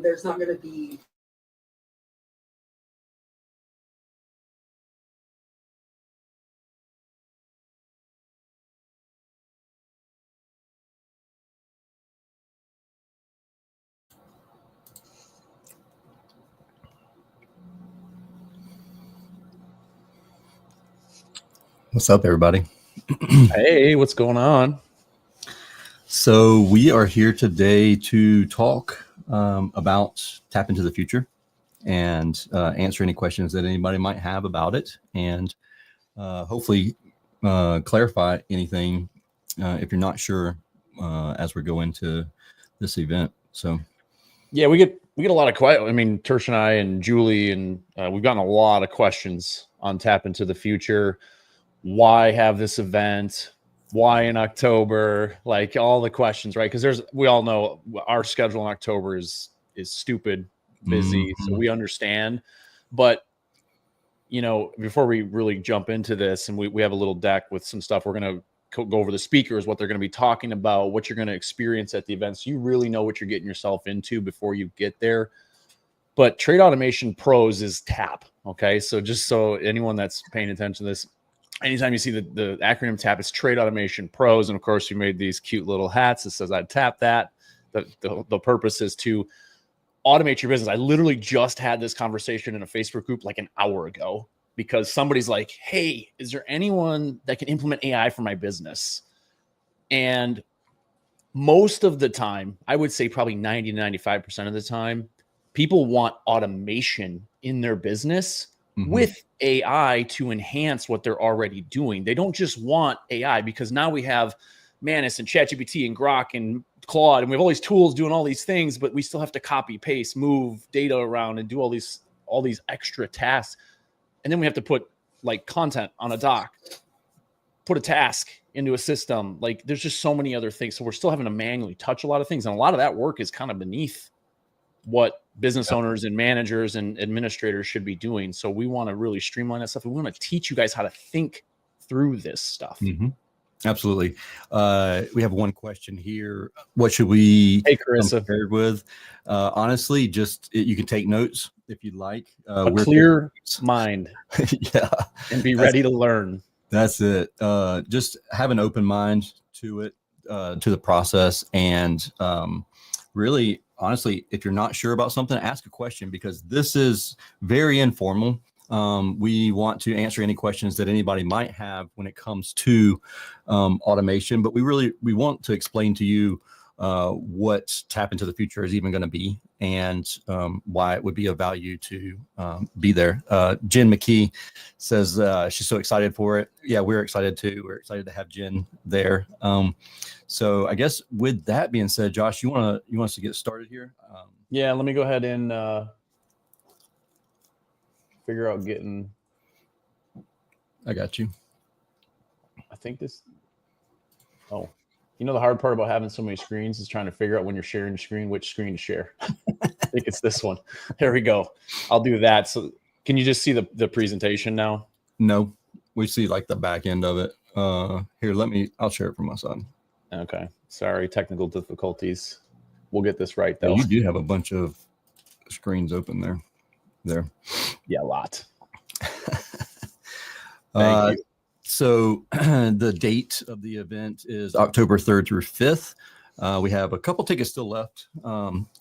There's not going to be What's up, everybody? Hey, what's going on? So we are here today to talk about Tap into the Future and answer any questions that anybody might have about it, and hopefully clarify anything if you're not sure as we go into this event. So yeah, we get a lot of questions. I mean, Tersh and I and Julie and we've gotten a lot of questions on Tap into the Future. Why have this event? Why in October? Like all the questions, right? Because we all know our schedule in October is stupid busy, so we understand. But you know, before we really jump into this, and we have a little deck with some stuff, we're going to go over the speakers, what they're going to be talking about, what you're going to experience at the event, so you really know what you're getting yourself into before you get there. But Trade Automation Pros is TAP, okay? So just so anyone that's paying attention to this, anytime you see the acronym TAP, it's Trade Automation Pros. And of course, you made these cute little hats that says I tap that. The purpose is to automate your business. I literally just had this conversation in a Facebook group like an hour ago because somebody's like, hey, is there anyone that can implement AI for my business? And most of the time, I would say probably 90 to 95% of the time, people want automation in their business with AI to enhance what they're already doing. They don't just want AI because now we have Manus and ChatGPT and Grok and Claude, and we have all these tools doing all these things, but we still have to copy, paste, move data around and do all these extra tasks. And then we have to put like content on a doc, put a task into a system. Like there's just so many other things. So we're still having to manually touch a lot of things. And a lot of that work is kind of beneath what business owners and managers and administrators should be doing. So we want to really streamline that stuff. We want to teach you guys how to think through this stuff. Absolutely. We have one question here. What should we Hey, Carissa. come prepared with? Honestly, just you can take notes if you'd like. A clear mind. Yeah. And be ready to learn. That's it. Just have an open mind to it, to the process. And really, honestly, if you're not sure about something, ask a question because this is very informal. We want to answer any questions that anybody might have when it comes to automation, but we want to explain to you what Tap into the Future is even going to be and why it would be of value to be there. Jen McKee says she's so excited for it. Yeah, we're excited too. We're excited to have Jen there. So I guess with that being said, Josh, you want us to get started here? Yeah, let me go ahead and figure out getting. I got you. I think this. Oh, you know, the hard part about having so many screens is trying to figure out when you're sharing your screen, which screen to share. I think it's this one. There we go. I'll do that. So can you just see the presentation now? No, we see like the back end of it. Here, I'll share it from my side. Okay. Sorry, technical difficulties. We'll get this right Yeah, though. you do have a bunch of screens open there. Yeah, a lot. Thank you. So the date of the event is October 3rd through 5th. We have a couple tickets still left.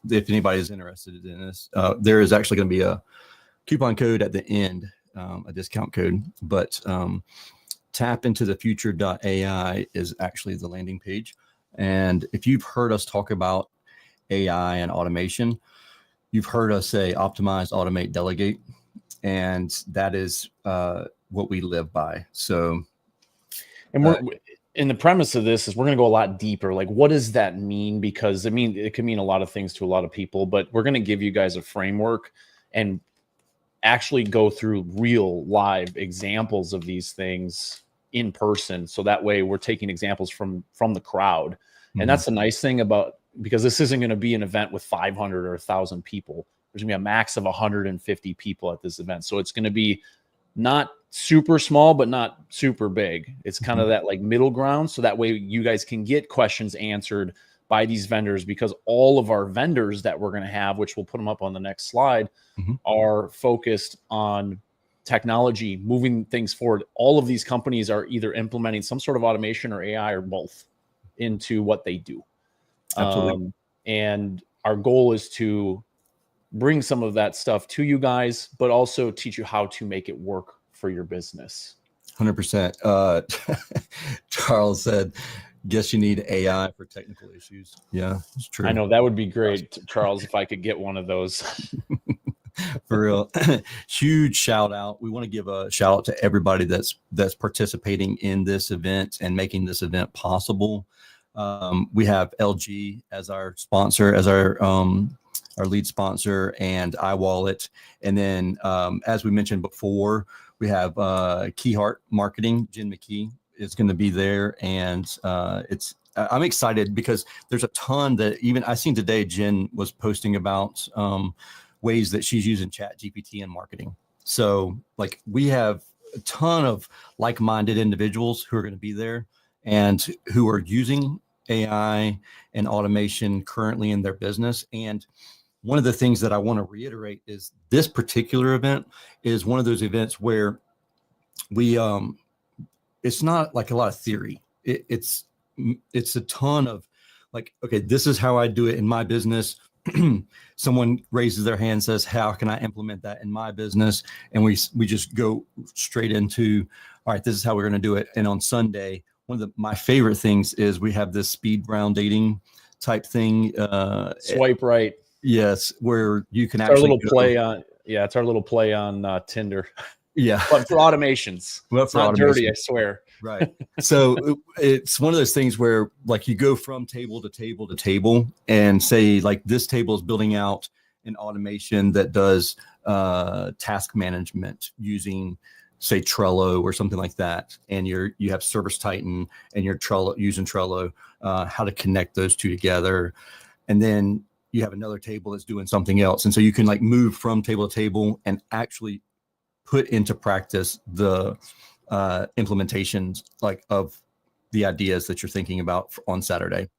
If anybody is interested in this, there is actually going to be a coupon code at the end, a discount code, but tapintothefuture.ai is actually the landing page. And if you've heard us talk about AI and automation, you've heard us say optimize, automate, delegate. And that is what we live by. So, and we're in the premise of this is we're going to go a lot deeper. Like, what does that mean? Because it can mean a lot of things to a lot of people, but we're going to give you guys a framework and actually go through real live examples of these things in person. So that way we're taking examples from the crowd. And that's the nice thing about, because this isn't going to be an event with 500 or 1,000 people. There's gonna be a max of 150 people at this event. So it's going to be not super small, but not super big. It's kind of that like middle ground. So that way you guys can get questions answered by these vendors, because all of our vendors that we're going to have, which we'll put them up on the next slide, are focused on technology, moving things forward. All of these companies are either implementing some sort of automation or AI or both into what they do. Absolutely. And our goal is to bring some of that stuff to you guys, but also teach you how to make it work for your business. 100%. Charles said, guess you need AI for technical issues. Yeah, it's true. I know that would be great, Charles, if I could get one of those. For real. Huge shout out. We want to give a shout out to everybody that's participating in this event and making this event possible. We have LG as our sponsor, as our lead sponsor, and iWallet. And then, as we mentioned before, we have Keyheart Marketing. Jen McKee is going to be there, and I'm excited because there's a ton that even I seen today. Jen was posting about ways that she's using ChatGPT in marketing. So, like, we have a ton of like-minded individuals who are going to be there and who are using AI and automation currently in their business. And one of the things that I want to reiterate is this particular event is one of those events where we it's not like a lot of theory. It's a ton of like, okay, this is how I do it in my business. Someone raises their hand, says, how can I implement that in my business? And we just go straight into, all right, this is how we're going to do it. And on Sunday, one of my favorite things is we have this speed round dating type thing. Swipe right. Yes, where you can it's actually our little play on. Yeah, it's our little play on Tinder. Yeah, but for automations. Well, it's not automation. Dirty, I swear. Right. So it's one of those things where like you go from table to table to table and say like this table is building out an automation that does task management using say Trello or something like that. And you have Service Titan and you're using Trello, how to connect those two together. And then you have another table that's doing something else. And so you can like move from table to table and actually put into practice the implementations like of the ideas that you're thinking about on Saturday.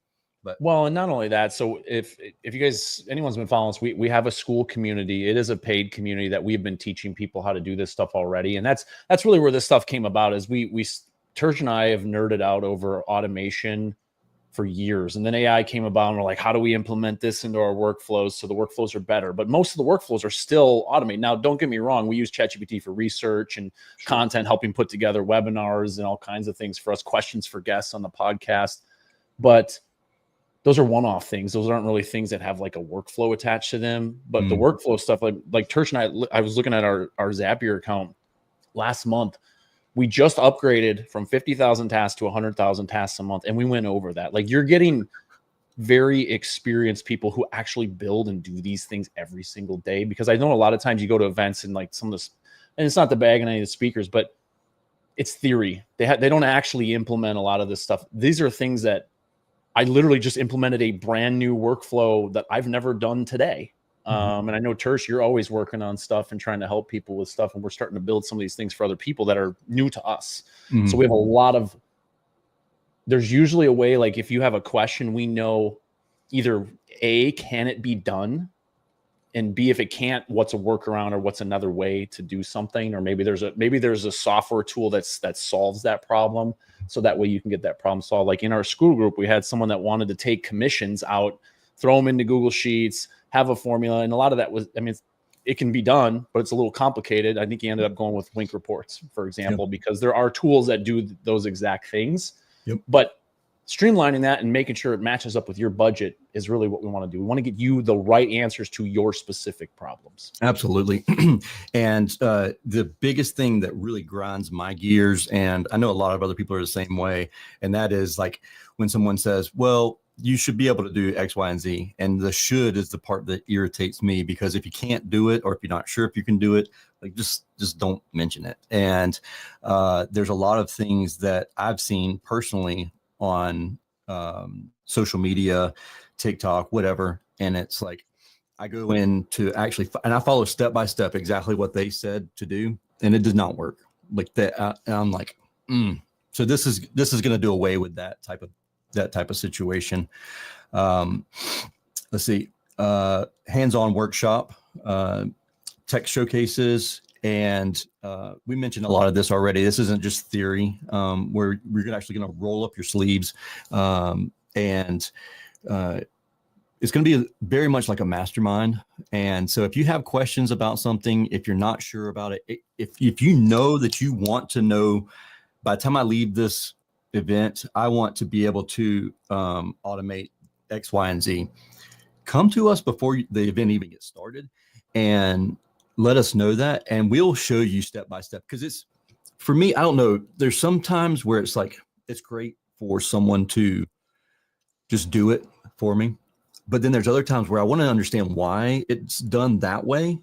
But well, and not only that, so if you guys, anyone's been following us, we have a school community. It is a paid community that we've been teaching people how to do this stuff already. And that's really where this stuff came about is Terj and I have nerded out over automation for years. And then AI came about and we're like, how do we implement this into our workflows so the workflows are better? But most of the workflows are still automated. Now, don't get me wrong. We use ChatGPT for research and content, helping put together webinars and all kinds of things for us, questions for guests on the podcast. But those are one-off things. Those aren't really things that have like a workflow attached to them. But the workflow stuff, like Terj and I was looking at our Zapier account last month. We just upgraded from 50,000 tasks to 100,000 tasks a month. And we went over that. Like you're getting very experienced people who actually build and do these things every single day. Because I know a lot of times you go to events and like some of this, and it's not the bag on any of the speakers, but it's theory. They don't actually implement a lot of this stuff. These are things that I literally just implemented a brand new workflow that I've never done today. And I know, Tersh, you're always working on stuff and trying to help people with stuff. And we're starting to build some of these things for other people that are new to us. So we have a lot of, there's usually a way, like if you have a question, we know either A, can it be done? And B, if it can't, what's a workaround or what's another way to do something? Or maybe there's a software tool that solves that problem. So that way you can get that problem solved. Like in our school group, we had someone that wanted to take commissions out, throw them into Google Sheets, have a formula. And a lot of that was, I mean, it can be done, but it's a little complicated. I think he ended up going with Wink reports, for example, because there are tools that do those exact things. But streamlining that and making sure it matches up with your budget is really what we want to do. We want to get you the right answers to your specific problems. Absolutely. And the biggest thing that really grinds my gears, and I know a lot of other people are the same way, and that is like when someone says, well, you should be able to do X, Y, and Z. And the should is the part that irritates me, because if you can't do it, or if you're not sure if you can do it, like just don't mention it. And there's a lot of things that I've seen personally on social media, TikTok, whatever. And it's like, I go in to actually, and I follow step by step exactly what they said to do, and it does not work like that. And I'm like, so this is going to do away with that type of situation. Let's see, hands-on workshop, tech showcases. And we mentioned a lot of this already. This isn't just theory. We're actually going to roll up your sleeves, and it's going to be very much like a mastermind. And so if you have questions about something, if you're not sure about it, if you know that you want to know, by the time I leave this event, I want to be able to automate X, Y, and Z, come to us before the event even gets started and let us know that, and we'll show you step by step. Because it's, for me, I don't know, there's some times where it's like, it's great for someone to just do it for me. But then there's other times where I want to understand why it's done that way,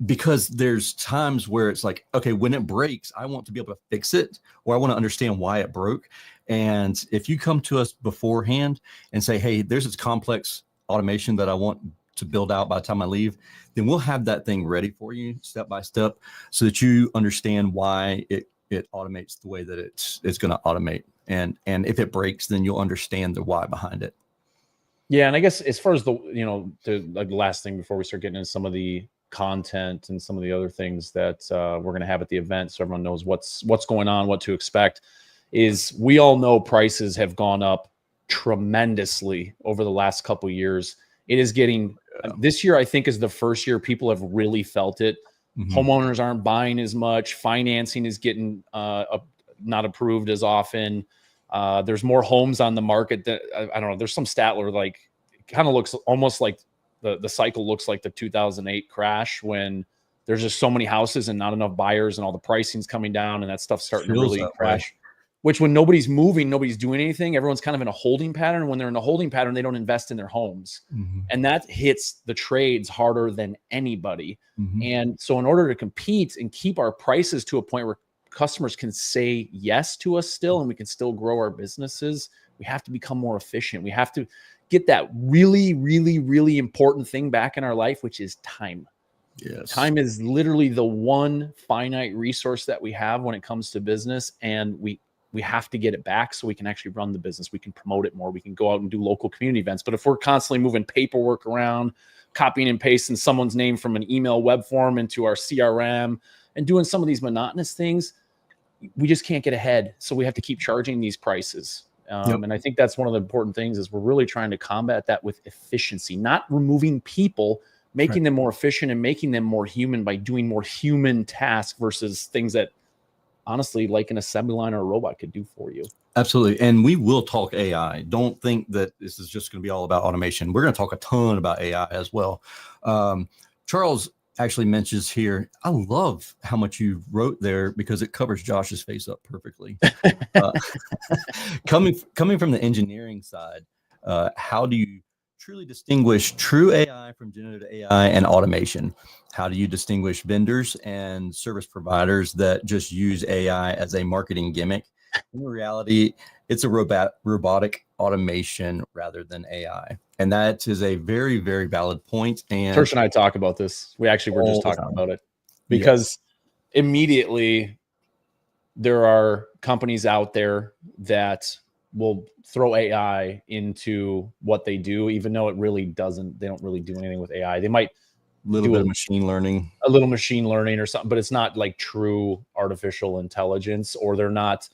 because there's times where it's like, okay, when it breaks, I want to be able to fix it, or I want to understand why it broke. And if you come to us beforehand and say, hey, there's this complex automation that I want to build out by the time I leave, then we'll have that thing ready for you step by step, so that you understand why it automates the way that it's going to automate. And if it breaks, then you'll understand the why behind it. Yeah. And I guess as far as the last thing before we start getting into some of the content and some of the other things that we're going to have at the event, so everyone knows what's going on, what to expect, is we all know prices have gone up tremendously over the last couple of years. It is getting, this year, I think, is the first year people have really felt it. Homeowners aren't buying as much. Financing is getting not approved as often. There's more homes on the market that, I don't know, there's some stat where like, it kind of looks almost like the cycle looks like the 2008 crash, when there's just so many houses and not enough buyers, and all the pricing's coming down, and that stuff's starting to really crash. Which, when nobody's moving, nobody's doing anything, everyone's kind of in a holding pattern. When they're in a holding pattern, they don't invest in their homes. And that hits the trades harder than anybody. And so in order to compete and keep our prices to a point where customers can say yes to us still, and we can still grow our businesses, we have to become more efficient. We have to get that really, really, really important thing back in our life, which is time. Yes. Time is literally the one finite resource that we have when it comes to business. And we have to get it back so we can actually run the business. We can promote it more. We can go out and do local community events. But if we're constantly moving paperwork around, copying and pasting someone's name from an email web form into our CRM, and doing some of these monotonous things, we just can't get ahead. So we have to keep charging these prices. And I think that's one of the important things, is we're really trying to combat that with efficiency, not removing people, making them more efficient and making them more human by doing more human tasks versus things that, honestly, like an assembly line or a robot could do for you. Absolutely. And we will talk AI. Don't think that this is just going to be all about automation. We're going to talk a ton about AI as well. Charles actually mentions here, I love how much you wrote there, because it covers Josh's face up perfectly. Coming from the engineering side, how do you truly distinguish true AI from generative AI and automation? How do you distinguish vendors and service providers that just use AI as a marketing gimmick? In reality, it's a robotic automation rather than AI. And that is a very, very valid point. And Tersh and I talk about this. We actually were just all the talking time. about it because immediately there are companies out there that will throw AI into what they do, even though it really doesn't, they don't really do anything with AI. They might little do bit of machine learning, a little machine learning or something, but it's not like true artificial intelligence, or they're not,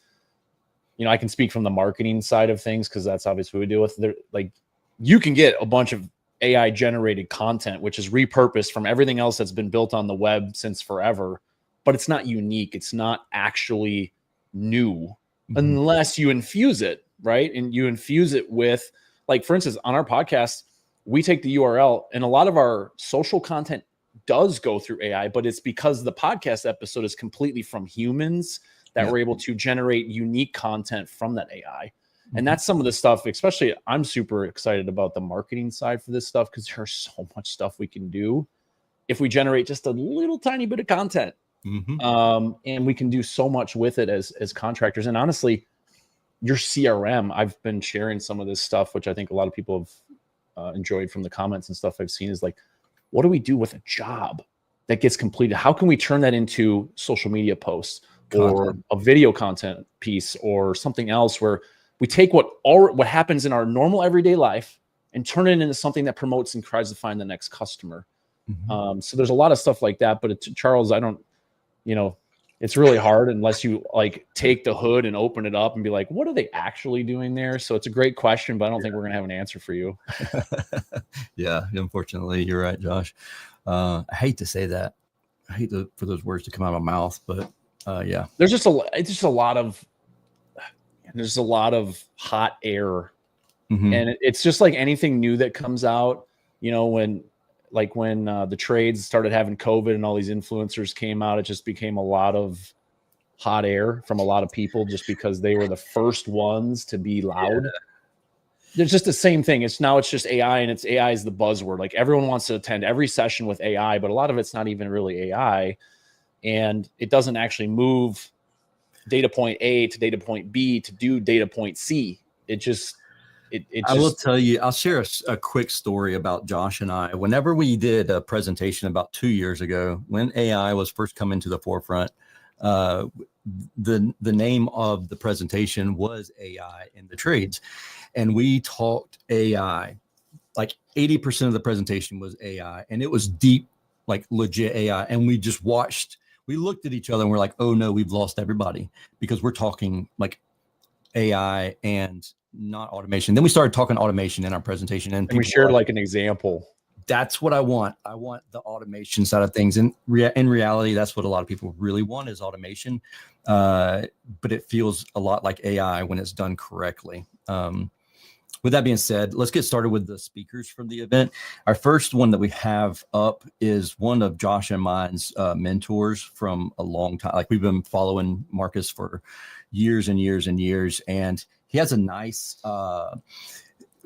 you know, I can speak from the marketing side of things because that's obviously what we deal with. They're like, you can get a bunch of AI generated content, which is repurposed from everything else that's been built on the web since forever, but it's not unique. It's not actually new unless you infuse it, right? And you infuse it with, like, for instance, on our podcast, we take the URL and a lot of our social content does go through AI, but it's because the podcast episode is completely from humans that we're able to generate unique content from that AI. And that's some of the stuff, especially I'm super excited about the marketing side for this stuff because there's so much stuff we can do if we generate just a little tiny bit of content. And we can do so much with it as contractors. And honestly, your CRM, I've been sharing some of this stuff, which I think a lot of people have enjoyed from the comments and stuff I've seen, is like, what do we do with a job that gets completed? How can we turn that into social media posts or a video content piece or something else where we take what happens in our normal everyday life and turn it into something that promotes and tries to find the next customer. So there's a lot of stuff like that, but Charles, I don't, you know, it's really hard unless you like take the hood and open it up and be like, what are they actually doing there? So it's a great question, but I don't think we're going to have an answer for you. Yeah, unfortunately, you're right, Josh. I hate to say that. I hate for those words to come out of my mouth, but yeah, there's just a lot of hot air, and it's just like anything new that comes out. You know, when the trades started having COVID and all these influencers came out, it just became a lot of hot air from a lot of people just because they were the first ones to be loud. There's just the same thing. It's just AI, and AI is the buzzword. Like, everyone wants to attend every session with AI, but a lot of it's not even really AI, and it doesn't actually move data point A to data point B to do data point C. I will tell you, I'll share a quick story about Josh and I. Whenever we did a presentation about 2 years ago, when AI was first coming to the forefront, the name of the presentation was AI in the trades. And we talked AI, like 80% of the presentation was AI, and it was deep, like legit AI. And we just we looked at each other and we're like, oh no, we've lost everybody because we're talking like AI and not automation. Then we started talking automation in our presentation, and we shared like an example. That's what I want. I want the automation side of things. And in reality, that's what a lot of people really want is automation. But it feels a lot like AI when it's done correctly. With that being said, let's get started with the speakers from the event. Our first one that we have up is one of Josh and mine's mentors from a long time. Like, we've been following Marcus for years and years and years. And he has a nice,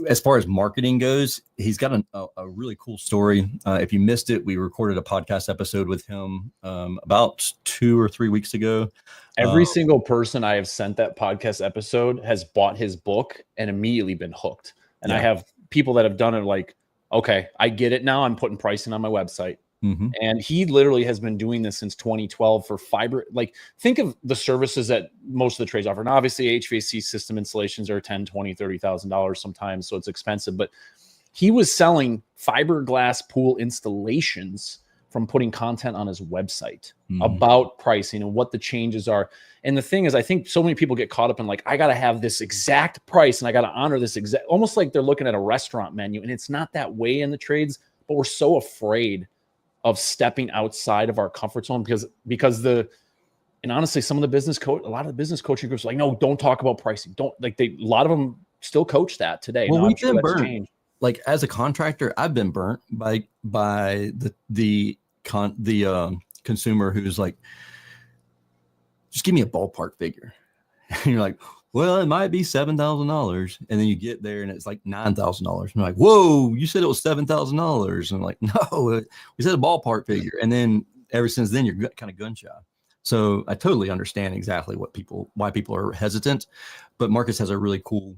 as far as marketing goes, he's got a really cool story. If you missed it, we recorded a podcast episode with him about 2 or 3 weeks ago. Every single person I have sent that podcast episode has bought his book and immediately been hooked. And I have people that have done it like, okay, I get it now. I'm putting pricing on my website. And he literally has been doing this since 2012 for fiber. Like, think of the services that most of the trades offer. And obviously HVAC system installations are $10,000, $20,000, $30,000 sometimes. So it's expensive, but he was selling fiberglass pool installations from putting content on his website about pricing and what the changes are. And the thing is, I think so many people get caught up in like, I got to have this exact price and I got to honor this exact, almost like they're looking at a restaurant menu. And it's not that way in the trades, but we're so afraid of stepping outside of our comfort zone and honestly, a lot of the business coaching groups are like, no, don't talk about pricing. A lot of them still coach that today. Well, we've been burnt. Like, as a contractor, I've been burnt by the consumer who's like, just give me a ballpark figure. And you're like, well, it might be $7,000. And then you get there and it's like $9,000. I'm like, whoa, you said it was $7,000. I'm like, no, we said a ballpark figure. And then ever since then, you're kind of gun shy. So I totally understand exactly why people are hesitant, but Marcus has a really cool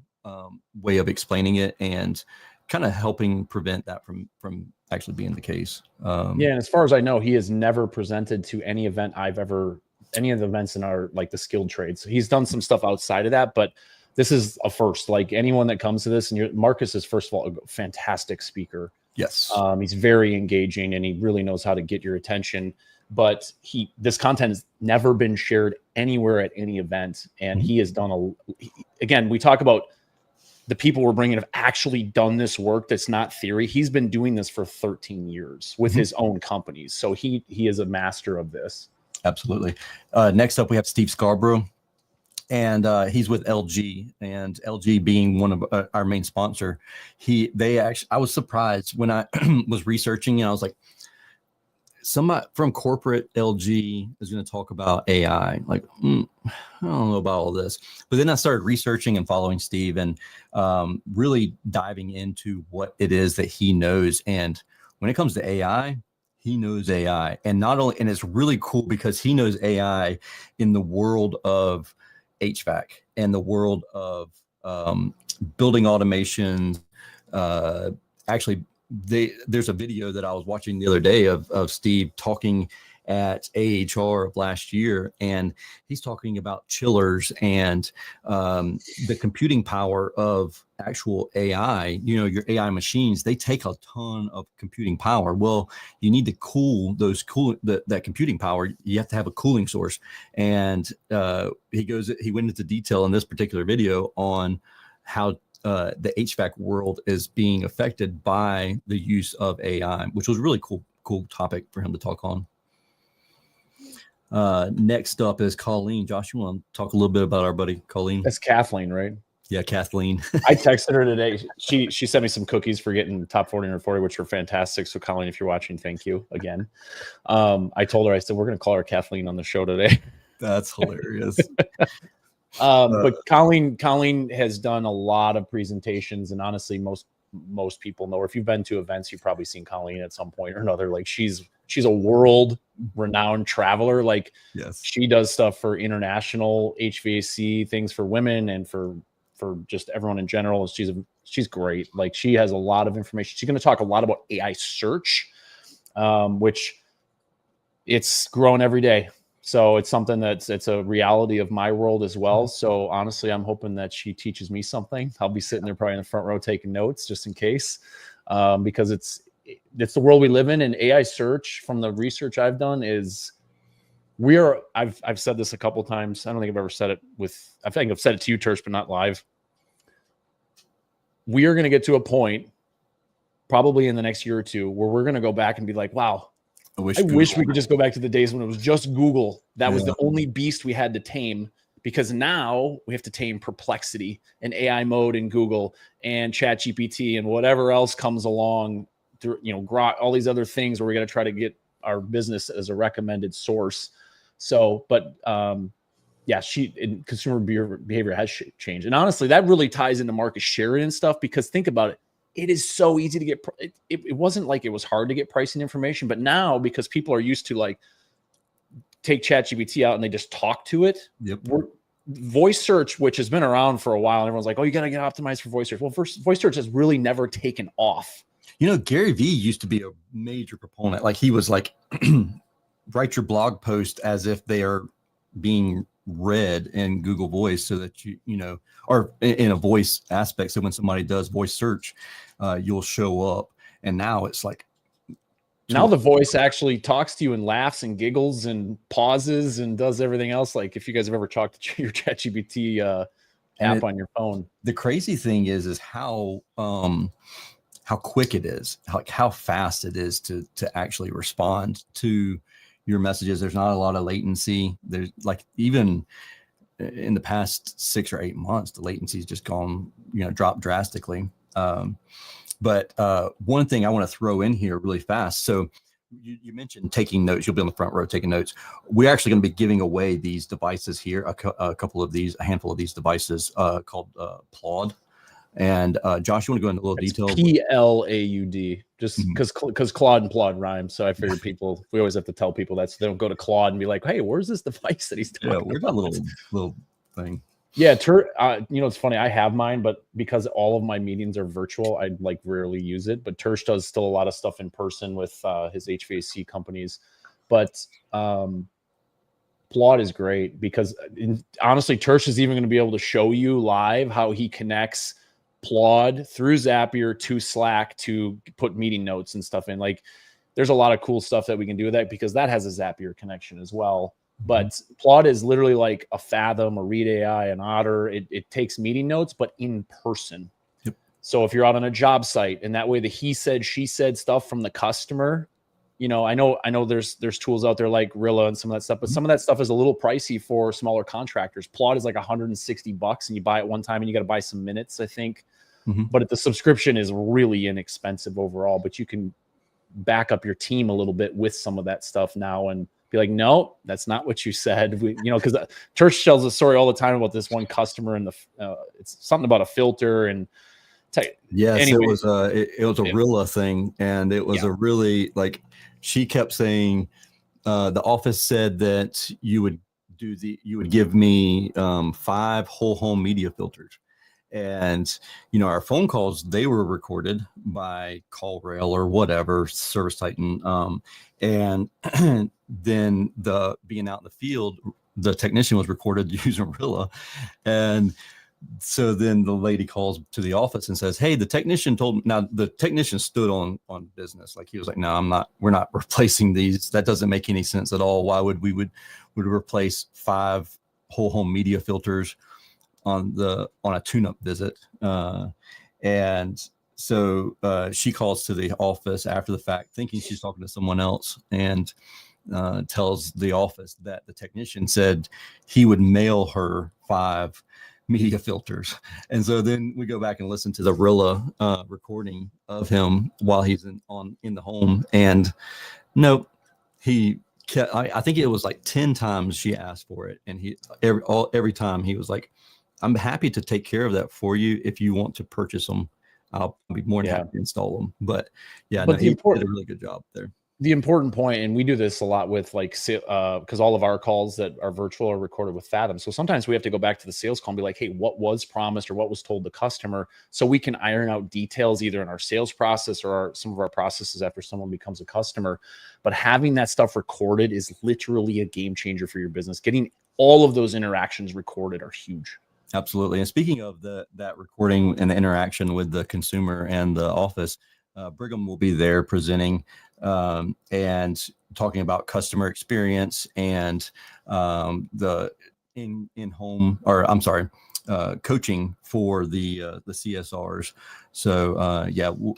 way of explaining it and kind of helping prevent that from actually being the case. Yeah, and as far as I know, he has never presented to any event any of the events in our like the skilled trades. He's done some stuff outside of that, but this is a first. Like anyone that comes to this, and Marcus is first of all a fantastic speaker. Yes, he's very engaging, and he really knows how to get your attention. But this content has never been shared anywhere at any event, and he has done again, we talk about the people we're bringing have actually done this work that's not theory. He's been doing this for 13 years with his own companies. So he is a master of this. Absolutely. Next up, we have Steve Scarborough, and he's with LG, and LG being one of our main sponsor. I was surprised when I was researching, and I was like, somebody from corporate LG is going to talk about AI. Like, I don't know about all this. But then I started researching and following Steve and really diving into what it is that he knows. And when it comes to AI, he knows AI. And and it's really cool because he knows AI in the world of HVAC and the world of building automation. Actually, there's a video that I was watching the other day of Steve talking at AHR of last year, and he's talking about chillers and the computing power of actual AI. Your AI machines, they take a ton of computing power. Well, you need to cool that computing power. You have to have a cooling source, and he went into detail in this particular video on how the HVAC world is being affected by the use of AI, which was a really cool topic for him to talk on. Next up is Colleen. Josh, you want to talk a little bit about our buddy Colleen? That's Kathleen, right? Yeah, Kathleen. I texted her today. She sent me some cookies for getting top 40 under 40, which were fantastic. So Colleen, if you're watching, thank you again. I told her, I said, we're going to call her Kathleen on the show today. That's hilarious. But Colleen has done a lot of presentations, and honestly, most people know her. If you've been to events, you've probably seen Colleen at some point or another. Like she's a world renowned traveler. Like, yes, she does stuff for international HVAC things for women and for just everyone in general. She's great. Like, she has a lot of information. She's going to talk a lot about AI search, which it's growing every day. So it's something it's a reality of my world as well. So honestly, I'm hoping that she teaches me something. I'll be sitting there probably in the front row taking notes just in case, because it's the world we live in. And AI search, from the research I've done, I've said this a couple times. I don't think I've ever said it I think I've said it to you, Tersh, but not live. We are going to get to a point probably in the next year or two where we're going to go back and be like, wow, I wish we could just go back to the days when it was just Google. That was the only beast we had to tame, because now we have to tame Perplexity and AI mode in Google and ChatGPT and whatever else comes along through, Grok, all these other things where we got to try to get our business as a recommended source. So, but consumer behavior has changed. And honestly, that really ties into Marcus Sheridan and stuff, because think about it. It is so easy to get. It wasn't like it was hard to get pricing information, but now, because people are used to like take ChatGPT out and they just talk to it. Yep. Voice search, which has been around for a while, and everyone's like, "Oh, you got to get optimized for voice search." Well, voice search has really never taken off. Gary Vee used to be a major proponent. Like, he was like, write your blog post as if they are being read in Google Voice, so that or in a voice aspect. So when somebody does voice search, you'll show up. And now it's like, now the voice actually talks to you and laughs and giggles and pauses and does everything else. Like, if you guys have ever talked to your ChatGPT app on your phone. The crazy thing is how quick it is, how fast it is to actually respond to your messages. There's not a lot of latency. There's like, even in the past 6 or 8 months, the latency's just gone, dropped drastically. But one thing I want to throw in here really fast. So you mentioned taking notes. You'll be on the front row taking notes. We're actually going to be giving away these devices here, a handful of these devices called Plaud. And Josh, you want to go into a little detail? PLAUD, just because Claude and Plaud rhyme. So I figured we always have to tell people that so they don't go to Claude and be like, hey, where's this device that he's talking about? Where's that little thing? Yeah, it's funny. I have mine, but because all of my meetings are virtual, I like rarely use it. But Tersh does still a lot of stuff in person with his HVAC companies. But Plaud is great because honestly, Tersh is even going to be able to show you live how he connects Plaud through Zapier to Slack to put meeting notes and stuff in. Like, there's a lot of cool stuff that we can do with that because that has a Zapier connection as well. But Plaud is literally like a Fathom, a Read AI, an Otter. It takes meeting notes, but in person. Yep. So if you're out on a job site and that way the he said, she said stuff from the customer, I know there's tools out there like Rilla and some of that stuff, but some of that stuff is a little pricey for smaller contractors. Plaud is like $160 and you buy it one time and you got to buy some minutes, I think. But the subscription is really inexpensive overall, but you can back up your team a little bit with some of that stuff now and be like, no, that's not what you said. Because Tersh tells a story all the time about this one customer and it's something about a filter and yes, anyway. it was a Rilla thing, and it was a really like she kept saying the office said that you would give me 5 whole home media filters. And our phone calls, they were recorded by CallRail or whatever Service Titan, and then the being out in the field, the technician was recorded using Rilla. And so then the lady calls to the office and says, hey, the technician stood on business. Like, he was like, no, we're not replacing these. That doesn't make any sense at all. Why would we replace 5 whole home media filters on a tune-up visit? And so she calls to the office after the fact, thinking she's talking to someone else, and tells the office that the technician said he would mail her 5 media filters. And so then we go back and listen to the Rilla recording of him while he's in the home, and nope, he kept, I think it was like 10 times she asked for it, and he every time he was like, I'm happy to take care of that for you. If you want to purchase them, I'll be more than happy to install them. But he did a really good job there. The important point, and we do this a lot with because all of our calls that are virtual are recorded with Fathom. So sometimes we have to go back to the sales call and be like, hey, what was promised or what was told the customer, so we can iron out details either in our sales process or some of our processes after someone becomes a customer. But having that stuff recorded is literally a game changer for your business. Getting all of those interactions recorded are huge. Absolutely. And speaking of that recording and the interaction with the consumer and the office, Brigham will be there presenting and talking about customer experience and the in-home, or I'm sorry, coaching for the CSRs. So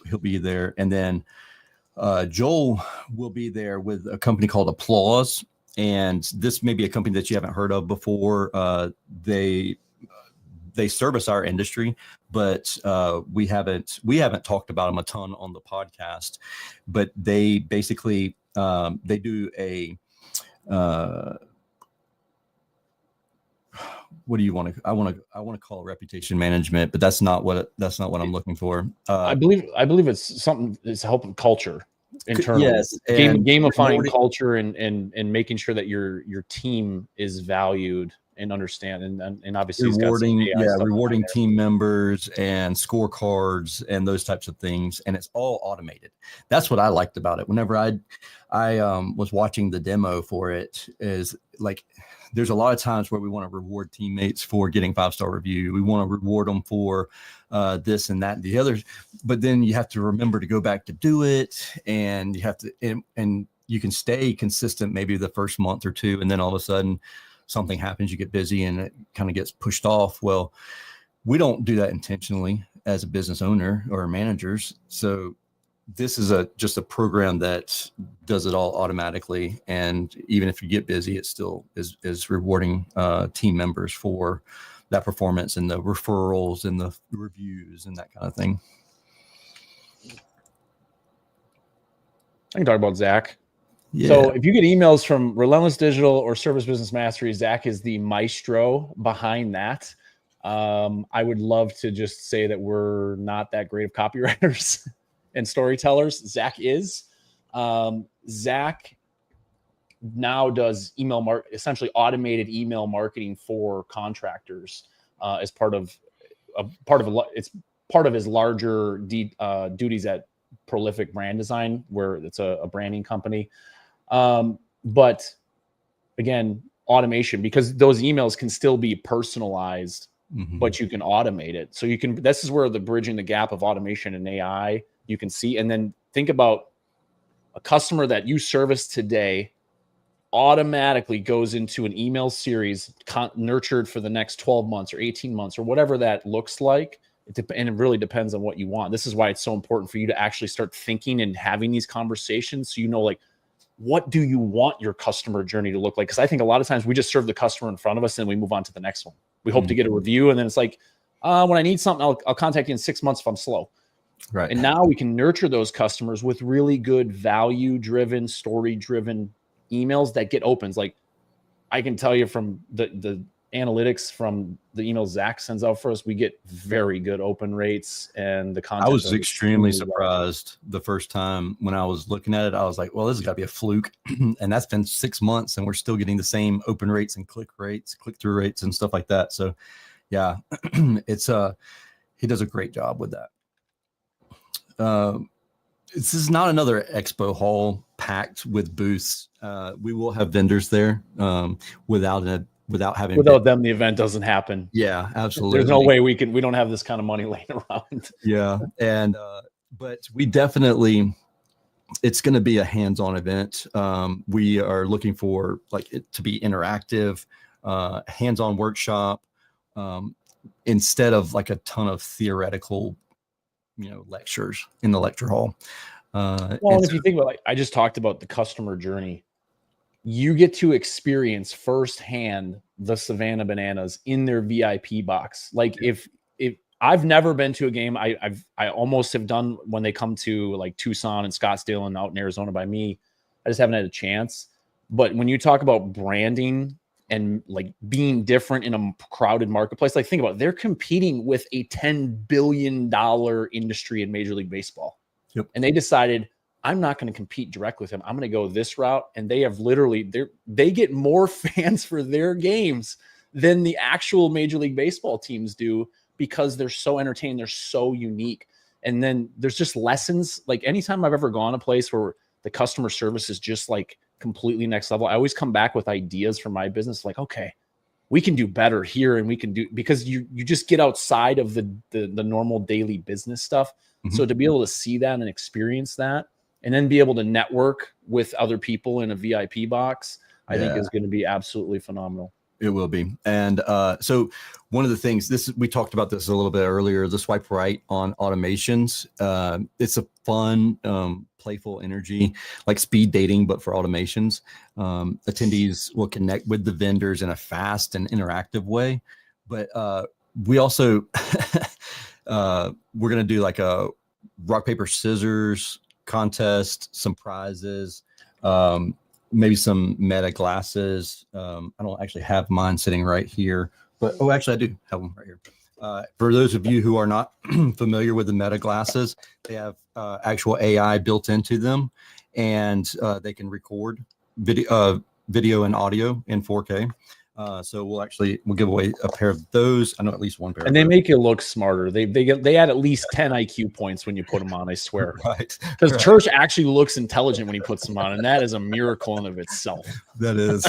he'll be there. And then Joel will be there with a company called Applause. And this may be a company that you haven't heard of before. They service our industry, but we haven't talked about them a ton on the podcast. But they basically they do a what do you want to? I want to call it reputation management, but that's not what I'm looking for. I believe it's something that's helping culture internally. Yes, gamifying culture and making sure that your team is valued and understand, and obviously rewarding team members and scorecards and those types of things, and it's all automated. That's what I liked about it. Whenever I was watching the demo for it, is like there's a lot of times where we want to reward teammates for getting 5-star review. We want to reward them for this and that and the others, but then you have to remember to go back to do it, and you have to and you can stay consistent maybe the first month or two, and then all of a sudden something happens, you get busy, and it kind of gets pushed off. Well, we don't do that intentionally as a business owner or managers. So this is just a program that does it all automatically. And even if you get busy, it still is rewarding team members for that performance and the referrals and the reviews and that kind of thing. I can talk about Zach. Yeah. So if you get emails from Relentless Digital or Service Business Mastery, Zach is the maestro behind that. I would love to just say that we're not that great of copywriters and storytellers. Zach is. Zach now does essentially automated email marketing for contractors as part of his larger duties at Prolific Brand Design, where it's a branding company. But again, automation, because those emails can still be personalized, but you can automate it. So this is where the bridging the gap of automation and AI you can see. And then think about a customer that you service today automatically goes into an email series nurtured for the next 12 months or 18 months or whatever that looks like. And it really depends on what you want. This is why it's so important for you to actually start thinking and having these conversations. So, like, what do you want your customer journey to look like? Because I think a lot of times we just serve the customer in front of us and we move on to the next one. We hope to get a review. And then it's like, when I need something, I'll contact you in 6 months if I'm slow. Right. And now we can nurture those customers with really good value-driven, story-driven emails that get opens. Like, I can tell you from the analytics from the emails Zach sends out for us, we get very good open rates, and the content. I was extremely surprised the first time when I was looking at it. I was like, well, this has got to be a fluke. And that's been 6 months and we're still getting the same open rates and click-through rates and stuff like that. So yeah, he does a great job with that. This is not another expo hall packed with booths. We will have vendors there without them, the event doesn't happen. Yeah, absolutely. There's no way we don't have this kind of money laying around. Yeah. And, but we definitely, it's going to be a hands-on event. We are looking for it to be interactive, hands-on workshop, instead of a ton of theoretical, lectures in the lecture hall. And if you think about I just talked about the customer journey. You get to experience firsthand the Savannah Bananas in their VIP box. Like if I've never been to a game, I almost have done when they come to Tucson and Scottsdale and out in Arizona by me. I just haven't had a chance. But when you talk about branding and being different in a crowded marketplace, think about it, they're competing with a $10 billion industry in Major League Baseball. Yep. And they decided, I'm not going to compete directly with him. I'm going to go this route. And they have they get more fans for their games than the actual Major League Baseball teams do, because they're so entertaining. They're so unique. And then there's just lessons. Anytime I've ever gone a place where the customer service is just completely next level, I always come back with ideas for my business. Okay, we can do better here. And we can because you just get outside of the normal daily business stuff. Mm-hmm. So to be able to see that and experience that, and then be able to network with other people in a VIP box, I think is going to be absolutely phenomenal. It will be. And so one of the things, we talked about this a little bit earlier, the swipe right on automations. It's a fun, playful energy, like speed dating, but for automations. Attendees will connect with the vendors in a fast and interactive way. But we also, we're going to do a rock, paper, scissors contest, some prizes, maybe some Meta glasses. I don't actually have mine sitting right here, but actually I do have them right here. For those of you who are not familiar with the Meta glasses, they have actual AI built into them, and they can record video and audio in 4K. So we'll give away a pair of those. I know at least one pair. And they make you look smarter. They add at least 10 IQ points when you put them on, I swear. Right. Because Church actually looks intelligent when he puts them on, and that is a miracle in of itself. That is.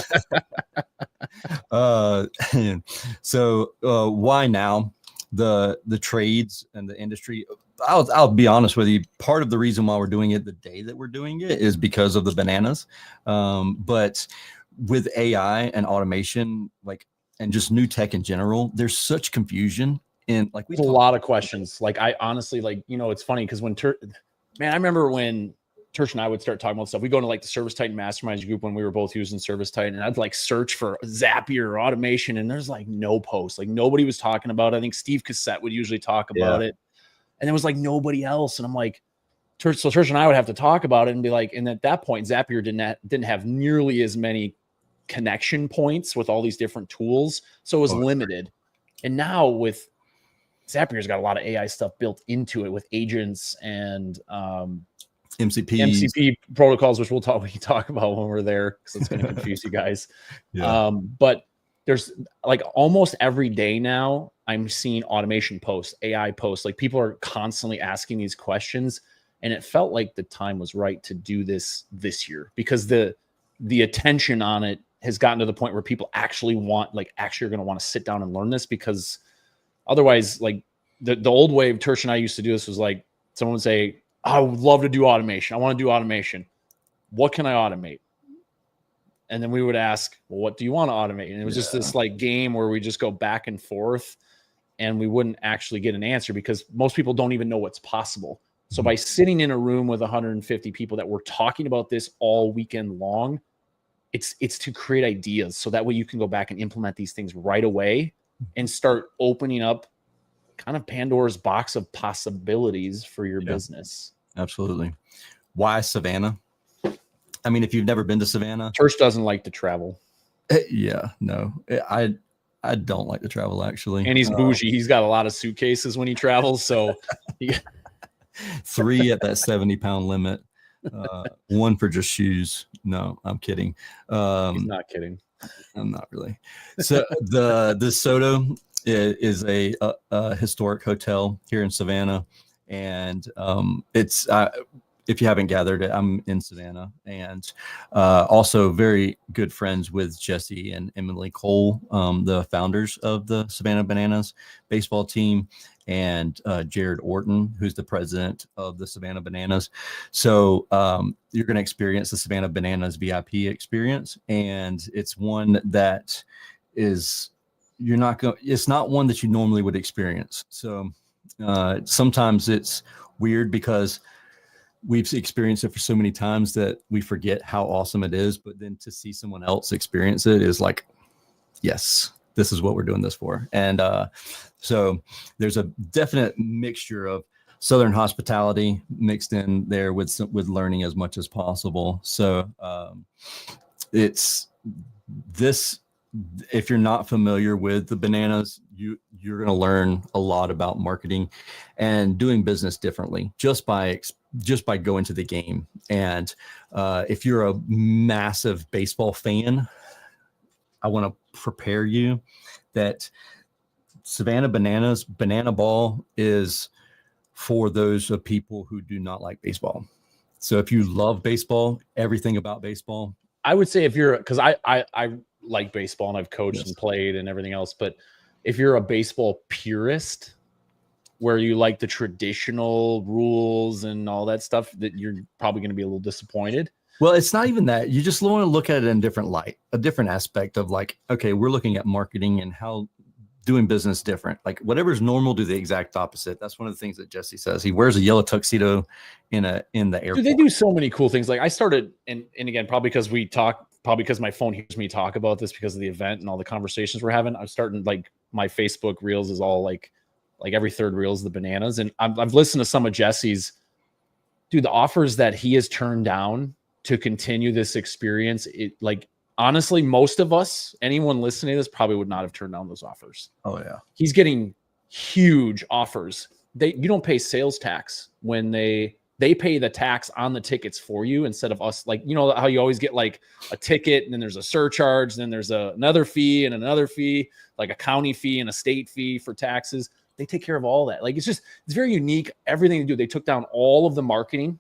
So why now? The trades and the industry. I'll be honest with you. Part of the reason why we're doing it the day that we're doing it is because of the bananas. But with AI and automation, and just new tech in general, there's such confusion. And a lot of questions. I honestly, it's funny because I remember when Tersh and I would start talking about stuff. We go into the Service Titan Masterminds group when we were both using Service Titan, and I'd search for Zapier or automation, and there's no post. Nobody was talking about it. I think Steve Cassette would usually talk about it, and there was nobody else. And I'm like, Trish and I would have to talk about it and be like, and at that point, Zapier didn't have nearly as many connection points with all these different tools. So it was limited. And now with Zapier's got a lot of AI stuff built into it with agents and MCP protocols, which we talk about when we're there, because it's going to confuse you guys. Yeah. But there's like almost every day now, I'm seeing automation posts, AI posts. Like people are constantly asking these questions, and it felt like the time was right to do this year, because the attention on it has gotten to the point where people actually are going to want to sit down and learn this, because otherwise, like the old way Tersh and I used to do this was like someone would say, I would love to do automation. I want to do automation. What can I automate? And then we would ask, well, what do you want to automate? And it was just this like game where we just go back and forth, and we wouldn't actually get an answer, because most people don't even know what's possible. So by sitting in a room with 150 people that were talking about this all weekend long, it's to create ideas. So that way you can go back and implement these things right away and start opening up kind of Pandora's box of possibilities for your business. Absolutely. Why Savannah? I mean, if you've never been to Savannah, Tersh doesn't like to travel. Yeah, no, I don't like to travel, actually. And he's bougie. He's got a lot of suitcases when he travels. So 3 at that 70-pound limit, 1 for just shoes. No, I'm kidding. He's not kidding. I'm not really. So the Soto is a historic hotel here in Savannah, and it's if you haven't gathered it, I'm in Savannah, and also very good friends with Jesse and Emily Cole, the founders of the Savannah Bananas baseball team, and Jared Orton, who's the president of the Savannah Bananas. So you're going to experience the Savannah Bananas VIP experience, and it's one that is it's not one that you normally would experience. So sometimes it's weird because we've experienced it for so many times that we forget how awesome it is. But then to see someone else experience it is like, yes, this is what we're doing this for. And so there's a definite mixture of Southern hospitality mixed in there with learning as much as possible. So it's this. If you're not familiar with the Bananas, you're going to learn a lot about marketing and doing business differently just by going to the game. And if you're a massive baseball fan, I want to prepare you that Savannah Bananas banana ball is for those of people who do not like baseball. So if you love baseball, everything about baseball, I would say if you're, because I like baseball and I've coached and played and everything else, but if you're a baseball purist where you like the traditional rules and all that stuff, that you're probably going to be a little disappointed. Well, it's not even that. You just want to look at it in a different light, a different aspect of like, okay, we're looking at marketing and how doing business different. Like whatever's normal, do the exact opposite. That's one of the things that Jesse says. He wears a yellow tuxedo in the airport. Dude, they do so many cool things. Like I started, and again, probably because my phone hears me talk about this because of the event and all the conversations we're having. I'm starting, like, my Facebook reels is all like every third reel is the Bananas. And I've listened to some of Jesse's, dude, the offers that he has turned down to continue this experience. It, like, honestly, most of us, anyone listening to this, probably would not have turned down those offers. Oh yeah. He's getting huge offers. You don't pay sales tax when they pay the tax on the tickets for you instead of us. Like, you know how you always get like a ticket and then there's a surcharge, then there's another fee and another fee, like a county fee and a state fee for taxes. They take care of all that. Like, it's very unique. Everything they do. They took down all of the marketing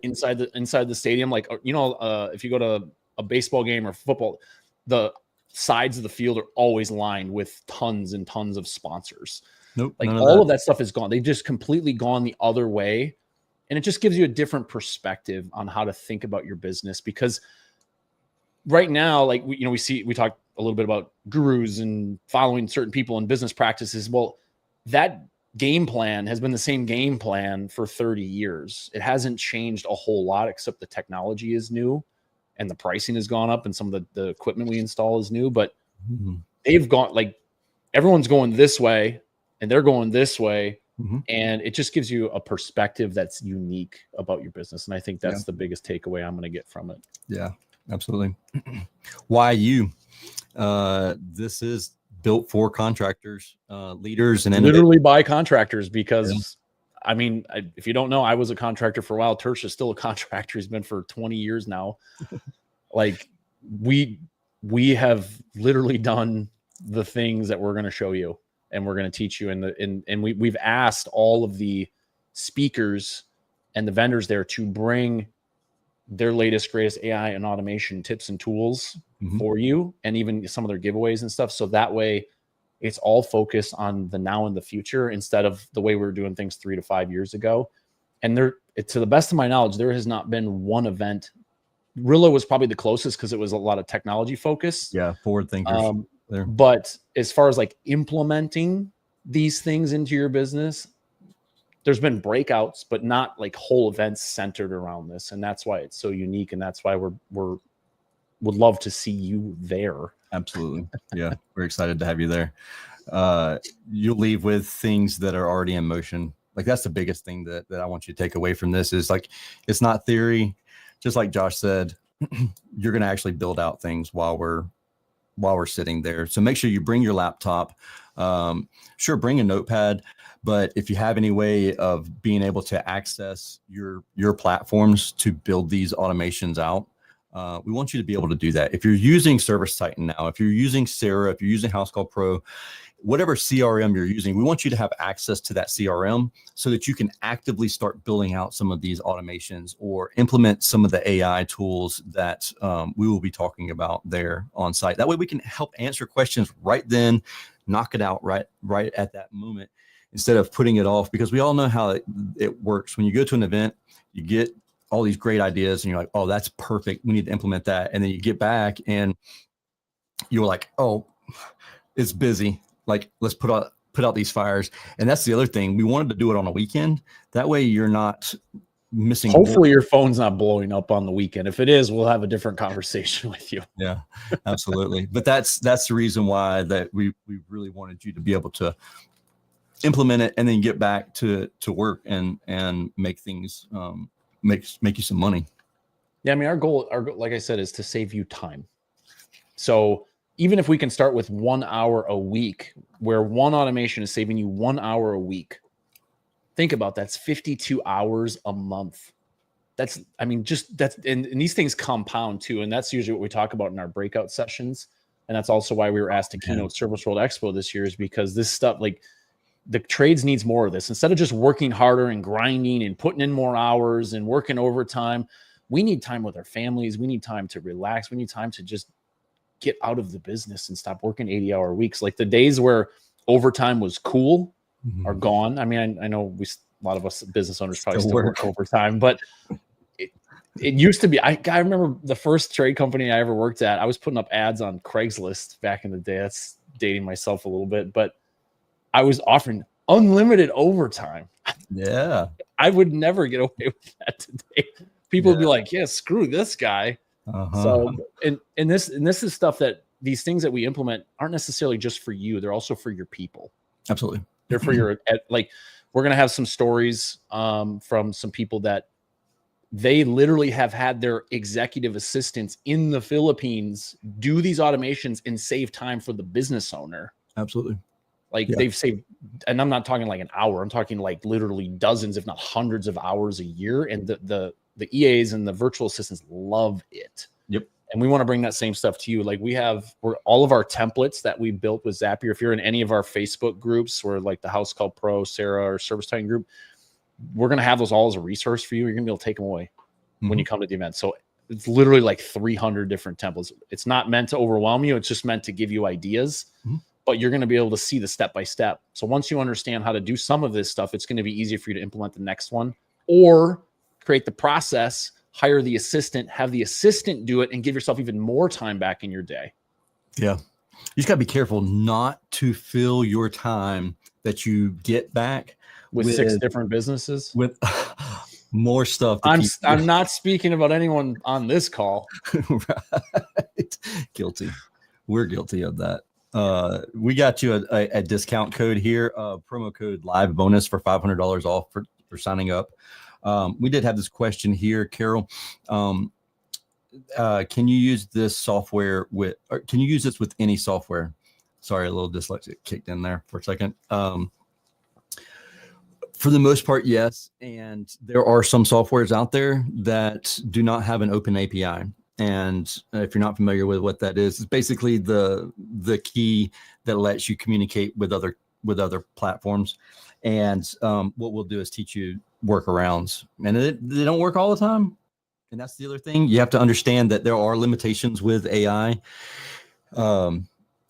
inside the stadium. Like, you know, if you go to a baseball game or football, the sides of the field are always lined with tons and tons of sponsors. Nope. Like all of that stuff is gone. They've just completely gone the other way. And it just gives you a different perspective on how to think about your business, because right now, like, we talked a little bit about gurus and following certain people and business practices. Well, that game plan has been the same game plan for 30 years. It hasn't changed a whole lot, except the technology is new and the pricing has gone up and some of the equipment we install is new, but they've gone, like, everyone's going this way and they're going this way. Mhm. And it just gives you a perspective that's unique about your business. And I think that's the biggest takeaway I'm going to get from it. Yeah, absolutely. Why you? This is built for contractors, leaders, and innovators. Literally by contractors, because I mean, if you don't know, I was a contractor for a while. Tersh is still a contractor. He's been for 20 years now. Like we have literally done the things that we're going to show you and we're going to teach you. And we've asked all of the speakers and the vendors there to bring their latest, greatest AI and automation tips and tools for you, and even some of their giveaways and stuff. So that way it's all focused on the now and the future instead of the way we were doing things 3 to 5 years ago. And to the best of my knowledge, there has not been one event. Rillo was probably the closest because it was a lot of technology focused. Yeah, forward thinkers. But as far as like implementing these things into your business, there's been breakouts, but not like whole events centered around this. And that's why it's so unique. And that's why would love to see you there. Absolutely. Yeah. We're excited to have you there. You'll leave with things that are already in motion. Like that's the biggest thing that I want you to take away from this is like, it's not theory. Just like Josh said, you're going to actually build out things while we're sitting there. So make sure you bring your laptop. Sure, bring a notepad, but if you have any way of being able to access your platforms to build these automations out, we want you to be able to do that. If you're using Service Titan now, if you're using Sarah, if you're using House Call Pro, whatever CRM you're using, we want you to have access to that CRM so that you can actively start building out some of these automations or implement some of the AI tools that we will be talking about there on site. That way we can help answer questions right then, knock it out right at that moment instead of putting it off, because we all know how it works. When you go to an event, you get all these great ideas and you're like, oh, that's perfect. We need to implement that. And then you get back and you're like, oh, it's busy. Like, let's put out these fires. And that's the other thing. We wanted to do it on a weekend. That way you're not missing. Hopefully your phone's not blowing up on the weekend. If it is, we'll have a different conversation with you. Yeah, absolutely. But that's the reason why that we really wanted you to be able to implement it and then get back to work and make things, make you some money. Yeah. I mean, our goal, like I said, is to save you time. So even if we can start with 1 hour a week, where one automation is saving you 1 hour a week, think about that's 52 hours a month. And these things compound too. And that's usually what we talk about in our breakout sessions. And that's also why we were asked to keynote Service World Expo this year, is because this stuff, like the trades needs more of this. Instead of just working harder and grinding and putting in more hours and working overtime, we need time with our families. We need time to relax. We need time to just get out of the business and stop working 80-hour weeks. Like the days where overtime was cool are gone. I mean, I know a lot of us business owners probably still work overtime, but it used to be. I remember the first trade company I ever worked at, I was putting up ads on Craigslist back in the day. That's dating myself a little bit, but I was offering unlimited overtime. Yeah. I would never get away with that today. People would be like, yeah, screw this guy. So, and this is stuff that these things that we implement aren't necessarily just for you. They're also for your people. Absolutely. They're for your, like, we're going to have some stories from some people that they literally have had their executive assistants in the Philippines do these automations and save time for the business owner. Absolutely. Like they've saved, and I'm not talking like an hour. I'm talking like literally dozens, if not hundreds of hours a year. And the EAs and the virtual assistants love it. Yep. And we want to bring that same stuff to you. Like we're all of our templates that we built with Zapier. If you're in any of our Facebook groups, or like the House Call Pro, Sarah, or Service Titan group, we're going to have those all as a resource for you. You're going to be able to take them away when you come to the event. So it's literally like 300 different templates. It's not meant to overwhelm you. It's just meant to give you ideas, but you're going to be able to see the step-by-step. So once you understand how to do some of this stuff, it's going to be easier for you to implement the next one, or create the process, hire the assistant, have the assistant do it, and give yourself even more time back in your day. Yeah. You just got to be careful not to fill your time that you get back with 6 different businesses with more stuff. I'm not speaking about anyone on this call. Right. Guilty. We're guilty of that. We got you a discount code here, promo code live bonus for $500 off for signing up. We did have this question here, Carol. Can you use this software can you use this with any software? Sorry, a little dyslexic kicked in there for a second. For the most part, yes. And there are some softwares out there that do not have an open API. And if you're not familiar with what that is, it's basically the key that lets you communicate with other platforms. And what we'll do is teach you workarounds. And they don't work all the time. And that's the other thing. You have to understand that there are limitations with AI.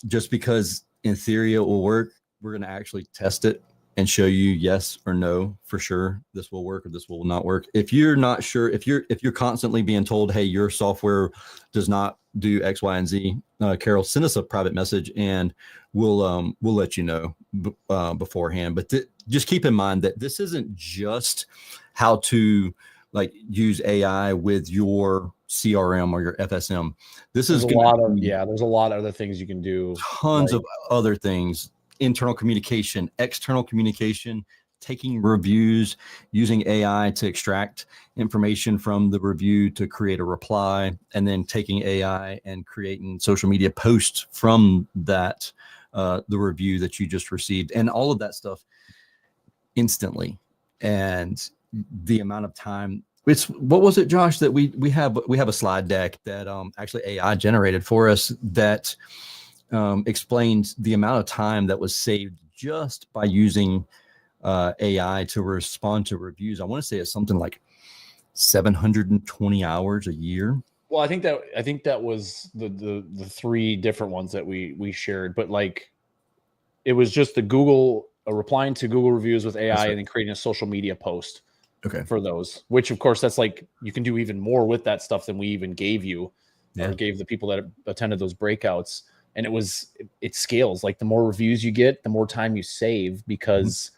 Just because in theory it will work, we're going to actually test it and show you yes or no for sure this will work or this will not work. If you're not sure, if you're constantly being told, hey, your software does not do X, Y, and Z, Carol, send us a private message and we'll let you know beforehand. But just keep in mind that this isn't just how to like use AI with your CRM or your FSM. This is there's a lot of other things you can do. Tons of other things. Internal communication, external communication, taking reviews, using AI to extract information from the review to create a reply, and then taking AI and creating social media posts from that, the review that you just received, and all of that stuff instantly. And the amount of time, what was it, Josh, that we have a slide deck that actually AI generated for us that explained the amount of time that was saved just by using AI to respond to reviews. I want to say it's something like 720 hours a year. Well, I think that was the three different ones that we shared, but like it was just replying to Google reviews with AI, right, and then creating a social media post. Okay. For those, which of course that's like you can do even more with that stuff than we even gave you, or gave the people that attended those breakouts. And it scales. Like the more reviews you get, the more time you save, because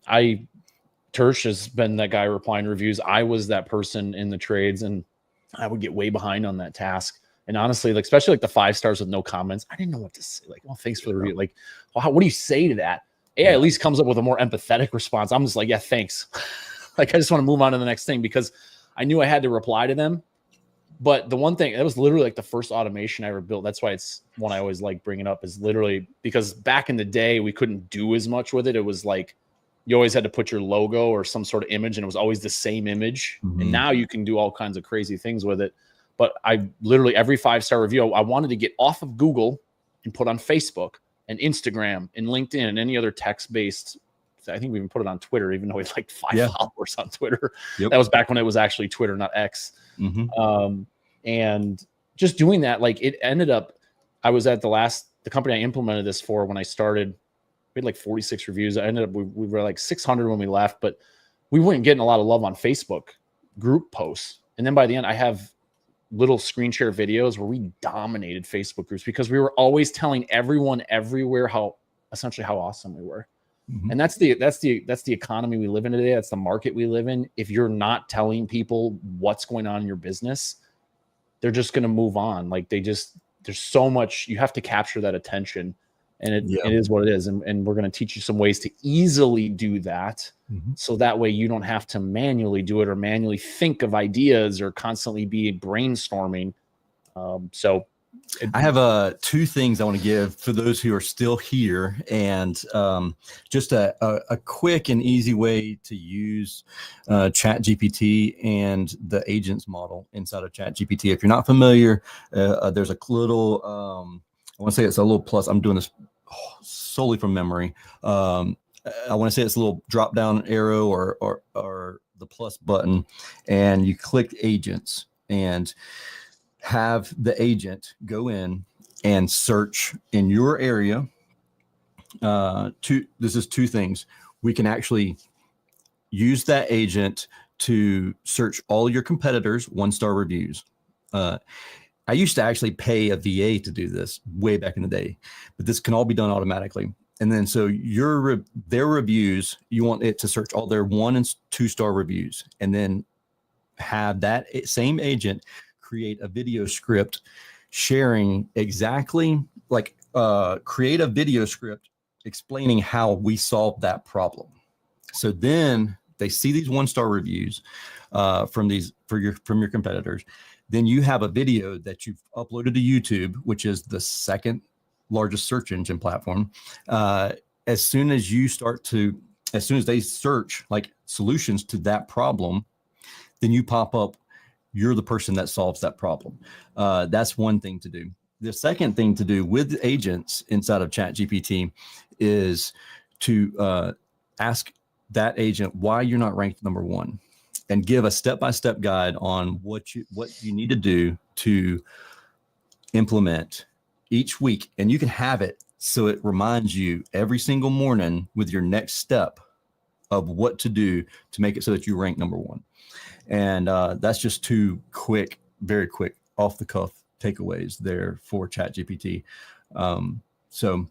Tersh has been that guy replying to reviews. I was that person in the trades, and I would get way behind on that task. And honestly, like especially like the 5 stars with no comments, I didn't know what to say. Like, well, thanks for the review. Like, well, what do you say to that? AI at least comes up with a more empathetic response. I'm just like, yeah, thanks. Like, I just want to move on to the next thing because I knew I had to reply to them. But the one thing that was literally like the first automation I ever built. That's why it's one I always like bringing up, is literally because back in the day, we couldn't do as much with it. It was like you always had to put your logo or some sort of image, and it was always the same image. Mm-hmm. And now you can do all kinds of crazy things with it. But I literally, every 5-star review, I wanted to get off of Google and put on Facebook and Instagram and LinkedIn and any other text-based. I think we even put it on Twitter, even though we had like 5 followers on Twitter. Yep. That was back when it was actually Twitter, not X. Mm-hmm. And just doing that, like it ended up, I was at the company I implemented this for when I started, we had like 46 reviews. I ended up, we were like 600 when we left, but we weren't getting a lot of love on Facebook group posts. And then by the end, I have little screen share videos where we dominated Facebook groups because we were always telling everyone everywhere how awesome we were. Mm-hmm. And that's the economy we live in today. That's the market we live in. If you're not telling people what's going on in your business, they're just going to move on. Like there's so much, you have to capture that attention, and it is what it is. And we're going to teach you some ways to easily do that. Mm-hmm. So that way you don't have to manually do it or manually think of ideas or constantly be brainstorming. I have 2 things I want to give for those who are still here, and just a quick and easy way to use ChatGPT and the agents model inside of ChatGPT. If you're not familiar, there's a little, I want to say it's a little plus. I'm doing this solely from memory. I want to say it's a little drop down arrow or the plus button, and you click agents and have the agent go in and search in your area. This is 2 things. We can actually use that agent to search all your competitors' 1-star reviews. I used to actually pay a VA to do this way back in the day, but this can all be done automatically. And then so their reviews, you want it to search all their 1 and 2-star reviews, and then have that same agent create a video script sharing exactly like create a video script explaining how we solved that problem. So then they see these 1-star reviews from your competitors. Then you have a video that you've uploaded to YouTube, which is the second largest search engine platform. As soon as they search like solutions to that problem, then you pop up, you're the person that solves that problem. That's one thing to do. The second thing to do with agents inside of ChatGPT is to ask that agent why you're not ranked number 1, and give a step-by-step guide on what you need to do to implement each week. And you can have it so it reminds you every single morning with your next step of what to do to make it so that you rank number 1. And that's just 2 quick, very quick, off the cuff takeaways there for ChatGPT. So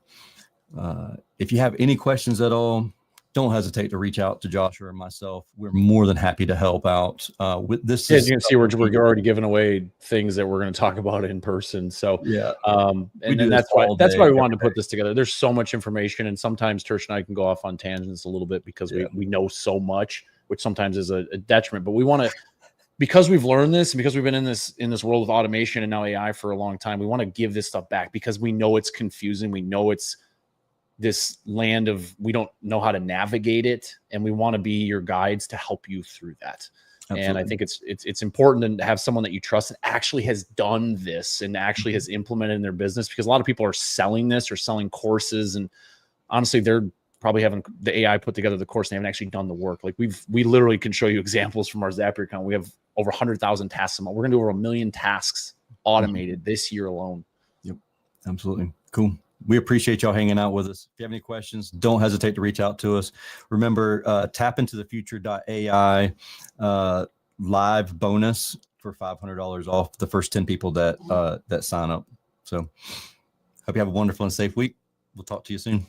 if you have any questions at all, don't hesitate to reach out to Joshua or myself. We're more than happy to help out with this. As you can see, we're already giving away things that we're going to talk about in person. So yeah, and that's why we wanted to put this together. There's so much information, and sometimes Tersh and I can go off on tangents a little bit because we know so much, which sometimes is a detriment. But we want to, because we've learned this and because we've been in this world of automation and now AI for a long time, we want to give this stuff back because we know it's confusing. We know it's this land of, we don't know how to navigate it, and we want to be your guides to help you through that. Absolutely. And I think it's important to have someone that you trust that actually has done this and actually has implemented in their business, because a lot of people are selling this or selling courses, and honestly, they're probably having the AI put together the course and they haven't actually done the work. Like we literally can show you examples from our Zapier account. We have over 100,000 tasks a month. We're going to do over 1 million tasks automated this year alone. Yep. Absolutely. Cool. We appreciate y'all hanging out with us. If you have any questions, don't hesitate to reach out to us. Remember, tapintothefuture.ai live bonus for $500 off the first 10 people that sign up. So hope you have a wonderful and safe week. We'll talk to you soon.